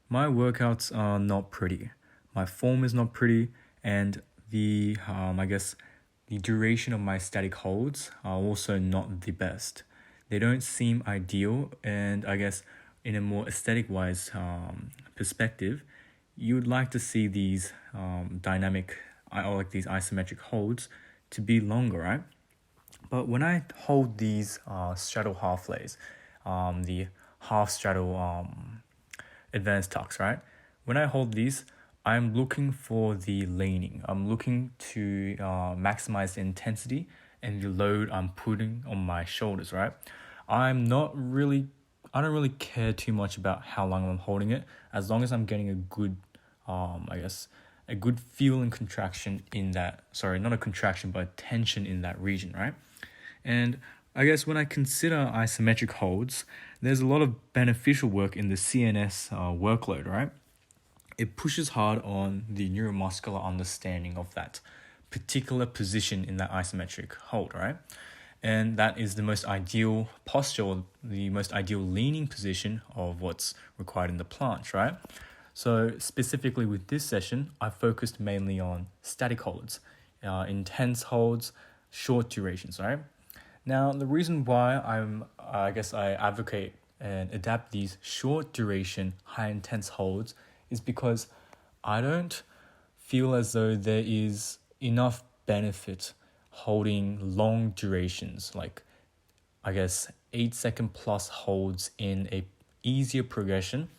My workouts are not pretty. My form is not pretty, and the duration of my static holds are also not the best. They don't seem ideal, and I guess in a more aesthetic wise perspective, you would like to see these these isometric holds to be longer, right? But when I hold these straddle half lays, the half straddle advanced tucks, right? When I hold these, I'm looking for the leaning. I'm looking to maximize the intensity and the load I'm putting on my shoulders, right? I don't really care too much about how long I'm holding it, as long as I'm getting a good, a good feel and contraction in that, sorry, not a contraction, but a tension in that region, right? And I guess when I consider isometric holds, there's a lot of beneficial work in the CNS workload, right? It pushes hard on the neuromuscular understanding of that particular position in that isometric hold, right? And that is the most ideal posture, or the most ideal leaning position of what's required in the planche, right? So specifically with this session, I focused mainly on static holds, intense holds, short durations, right? Now, the reason why I advocate and adapt these short duration, high intense holds is because I don't feel as though there is enough benefit holding long durations, like 8 second plus holds in a easier progression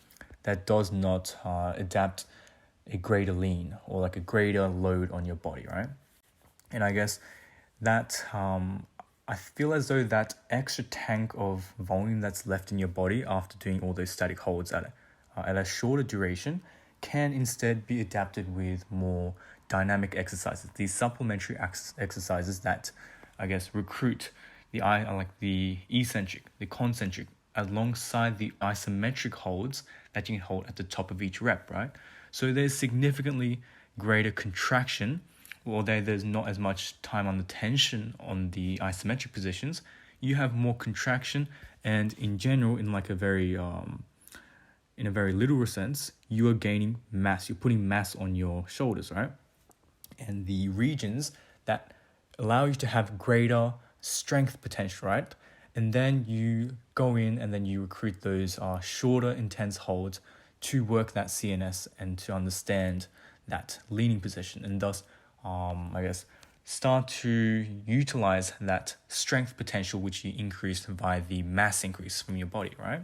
that does not adapt a greater lean or like a greater load on your body, right? And I guess that I feel as though that extra tank of volume that's left in your body after doing all those static holds at a shorter duration can instead be adapted with more dynamic exercises, these supplementary exercises that recruit the eccentric, the concentric, alongside the isometric holds that you can hold at the top of each rep, right? So there's significantly greater contraction, although there's not as much time on the tension on the isometric positions. You have more contraction, and in general, in a very literal sense, you are gaining mass. You're putting mass on your shoulders, right? And the regions that allow you to have greater strength potential, right? And then you go in and then you recruit those shorter, intense holds to work that CNS and to understand that leaning position, and thus, start to utilize that strength potential which you increased via the mass increase from your body, right?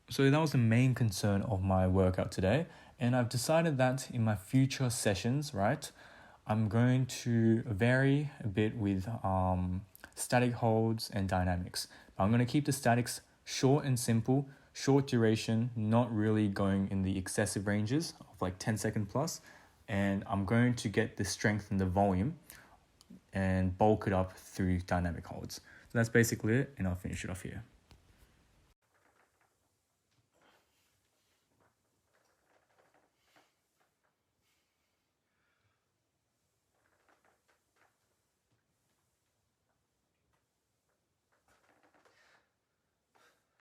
So that was the main concern of my workout today. And I've decided that in my future sessions, right, I'm going to vary a bit with static holds and dynamics. But I'm going to keep the statics short and simple, short duration, not really going in the excessive ranges of like 10-second plus. And I'm going to get the strength and the volume and bulk it up through dynamic holds. So that's basically it, and I'll finish it off here.